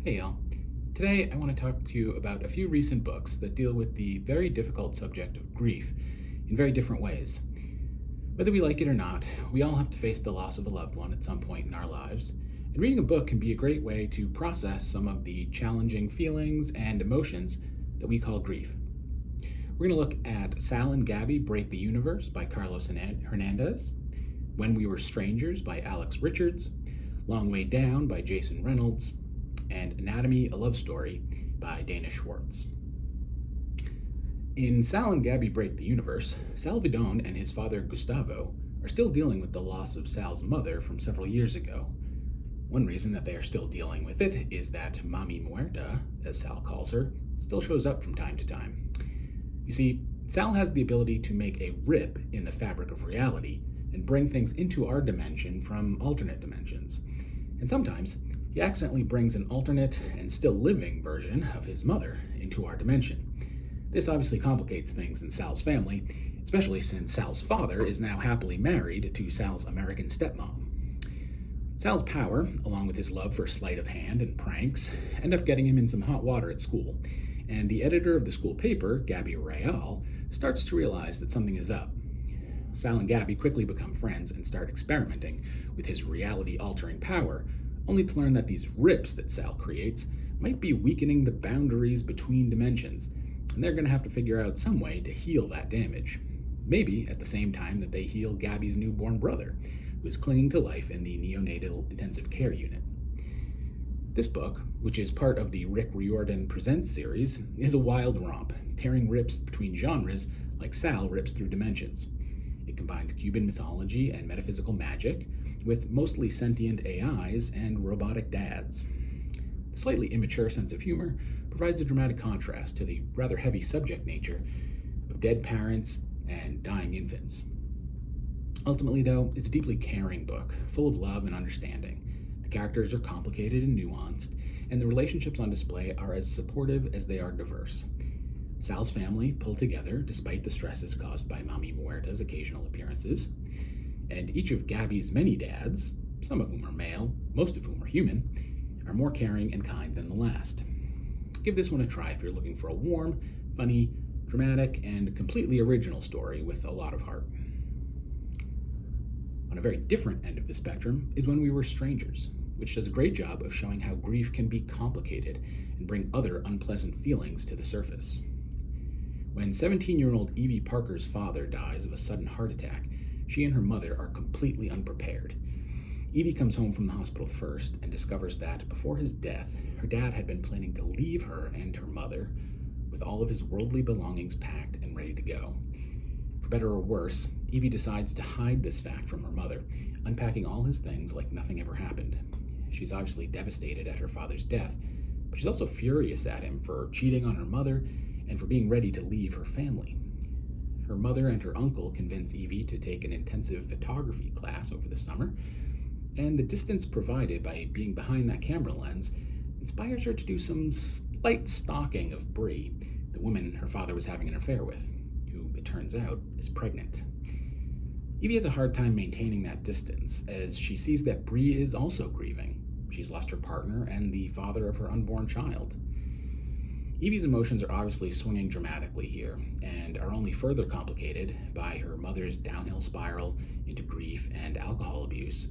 Hey y'all. Today I want to talk to you about a few recent books that deal with the very difficult subject of grief in very different ways. Whether we like it or not, we all have to face the loss of a loved one at some point in our lives, and reading a book can be a great way to process some of the challenging feelings and emotions that we call grief. We're going to look at Sal and Gabby Break the Universe by Carlos Hernandez, When We Were Strangers by Alex Richards, Long Way Down by Jason Reynolds, and Anatomy, a Love Story by Dana Schwartz. In Sal and Gabby Break the Universe, Sal Vidon and his father Gustavo are still dealing with the loss of Sal's mother from several years ago. One reason that they are still dealing with it is that Mami Muerta, as Sal calls her, still shows up from time to time. You see, Sal has the ability to make a rip in the fabric of reality and bring things into our dimension from alternate dimensions. And sometimes, he accidentally brings an alternate and still living version of his mother into our dimension. This obviously complicates things in Sal's family, especially since Sal's father is now happily married to Sal's American stepmom. Sal's power, along with his love for sleight of hand and pranks, end up getting him in some hot water at school, and the editor of the school paper, Gabby Real, starts to realize that something is up. Sal and Gabby quickly become friends and start experimenting with his reality-altering power, only to learn that these rips that Sal creates might be weakening the boundaries between dimensions, and they're going to have to figure out some way to heal that damage. Maybe at the same time that they heal Gabby's newborn brother, who is clinging to life in the neonatal intensive care unit. This book, which is part of the Rick Riordan Presents series, is a wild romp, tearing rips between genres like Sal rips through dimensions. It combines Cuban mythology and metaphysical magic, with mostly sentient AIs and robotic dads. The slightly immature sense of humor provides a dramatic contrast to the rather heavy subject nature of dead parents and dying infants. Ultimately, though, it's a deeply caring book, full of love and understanding. The characters are complicated and nuanced, and the relationships on display are as supportive as they are diverse. Sal's family pulled together despite the stresses caused by Mami Muerta's occasional appearances, and each of Gabby's many dads, some of whom are male, most of whom are human, are more caring and kind than the last. Give this one a try if you're looking for a warm, funny, dramatic, and completely original story with a lot of heart. On a very different end of the spectrum is When We Were Strangers, which does a great job of showing how grief can be complicated and bring other unpleasant feelings to the surface. When 17-year-old Evie Parker's father dies of a sudden heart attack, she and her mother are completely unprepared. Evie comes home from the hospital first and discovers that, before his death, her dad had been planning to leave her and her mother with all of his worldly belongings packed and ready to go. For better or worse, Evie decides to hide this fact from her mother, unpacking all his things like nothing ever happened. She's obviously devastated at her father's death, but she's also furious at him for cheating on her mother and for being ready to leave her family. Her mother and her uncle convince Evie to take an intensive photography class over the summer, and the distance provided by being behind that camera lens inspires her to do some slight stalking of Bree, the woman her father was having an affair with, who, it turns out, is pregnant. Evie has a hard time maintaining that distance, as she sees that Bree is also grieving. She's lost her partner and the father of her unborn child. Evie's emotions are obviously swinging dramatically here, and are only further complicated by her mother's downhill spiral into grief and alcohol abuse,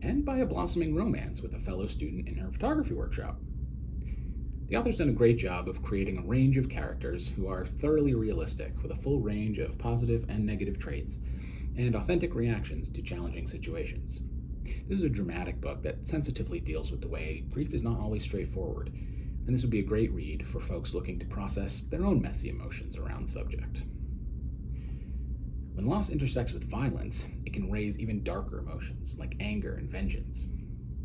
and by a blossoming romance with a fellow student in her photography workshop. The author's done a great job of creating a range of characters who are thoroughly realistic, with a full range of positive and negative traits, and authentic reactions to challenging situations. This is a dramatic book that sensitively deals with the way grief is not always straightforward, and this would be a great read for folks looking to process their own messy emotions around the subject. When loss intersects with violence, it can raise even darker emotions, like anger and vengeance.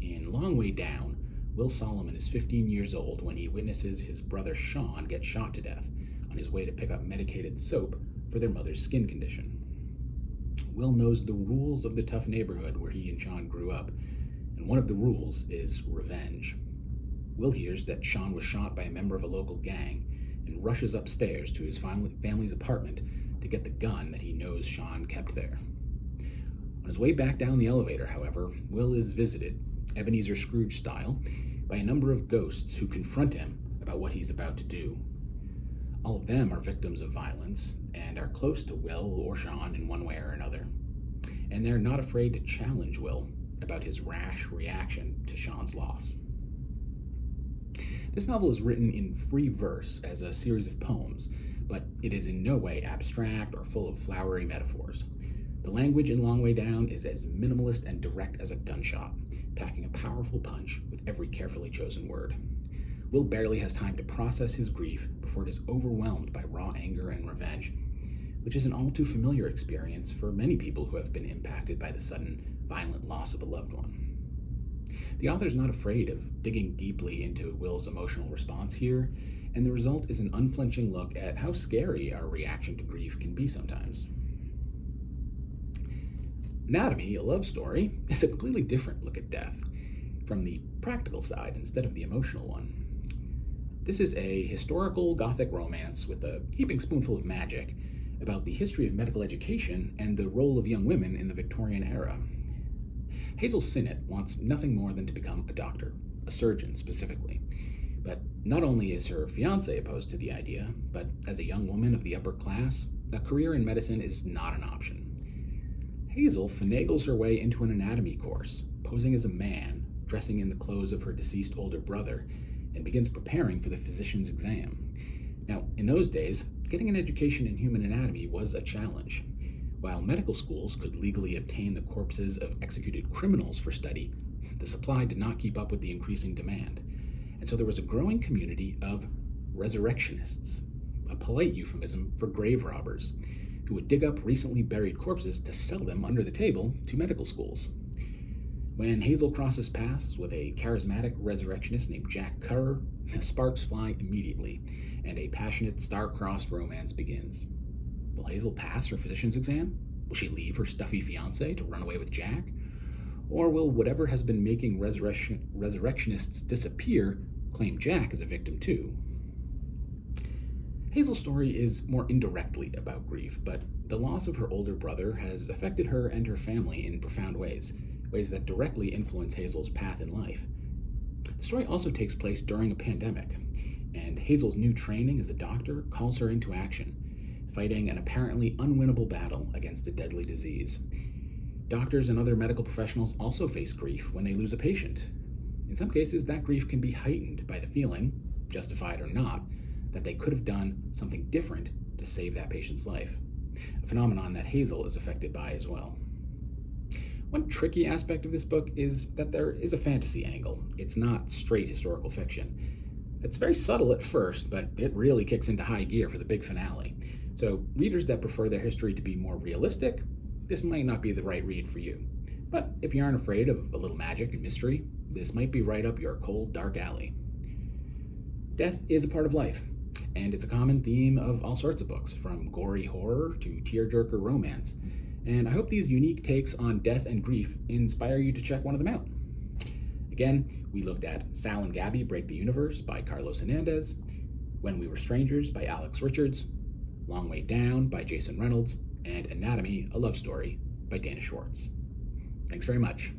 In Long Way Down, Will Solomon is 15 years old when he witnesses his brother Sean get shot to death on his way to pick up medicated soap for their mother's skin condition. Will knows the rules of the tough neighborhood where he and Sean grew up, and one of the rules is revenge. Will hears that Sean was shot by a member of a local gang and rushes upstairs to his family's apartment to get the gun that he knows Sean kept there. On his way back down the elevator, however, Will is visited, Ebenezer Scrooge style, by a number of ghosts who confront him about what he's about to do. All of them are victims of violence and are close to Will or Sean in one way or another. And they're not afraid to challenge Will about his rash reaction to Sean's loss. This novel is written in free verse as a series of poems, but it is in no way abstract or full of flowery metaphors. The language in Long Way Down is as minimalist and direct as a gunshot, packing a powerful punch with every carefully chosen word. Will barely has time to process his grief before it is overwhelmed by raw anger and revenge, which is an all too familiar experience for many people who have been impacted by the sudden, violent loss of a loved one. The author is not afraid of digging deeply into Will's emotional response here, and the result is an unflinching look at how scary our reaction to grief can be sometimes. Anatomy, a love story, is a completely different look at death, from the practical side instead of the emotional one. This is a historical Gothic romance with a heaping spoonful of magic about the history of medical education and the role of young women in the Victorian era. Hazel Sinnott wants nothing more than to become a doctor, a surgeon specifically. But not only is her fiancé opposed to the idea, but as a young woman of the upper class, a career in medicine is not an option. Hazel finagles her way into an anatomy course, posing as a man, dressing in the clothes of her deceased older brother, and begins preparing for the physician's exam. Now, in those days, getting an education in human anatomy was a challenge. While medical schools could legally obtain the corpses of executed criminals for study, the supply did not keep up with the increasing demand. And so there was a growing community of resurrectionists, a polite euphemism for grave robbers, who would dig up recently buried corpses to sell them under the table to medical schools. When Hazel crosses paths with a charismatic resurrectionist named Jack Currer, the sparks fly immediately, and a passionate, star-crossed romance begins. Will Hazel pass her physician's exam? Will she leave her stuffy fiancé to run away with Jack? Or will whatever has been making resurrectionists disappear claim Jack as a victim too? Hazel's story is more indirectly about grief, but the loss of her older brother has affected her and her family in profound ways that directly influence Hazel's path in life. The story also takes place during a pandemic, and Hazel's new training as a doctor calls her into action, fighting an apparently unwinnable battle against a deadly disease. Doctors and other medical professionals also face grief when they lose a patient. In some cases, that grief can be heightened by the feeling, justified or not, that they could have done something different to save that patient's life, a phenomenon that Hazel is affected by as well. One tricky aspect of this book is that there is a fantasy angle. It's not straight historical fiction. It's very subtle at first, but it really kicks into high gear for the big finale. So readers that prefer their history to be more realistic, this might not be the right read for you. But if you aren't afraid of a little magic and mystery, this might be right up your cold, dark alley. Death is a part of life, and it's a common theme of all sorts of books, from gory horror to tearjerker romance. And I hope these unique takes on death and grief inspire you to check one of them out. Again, we looked at Sal and Gabby Break the Universe by Carlos Hernandez, When We Were Strangers by Alex Richards, Long Way Down by Jason Reynolds, and Anatomy, a Love Story by Dana Schwartz. Thanks very much.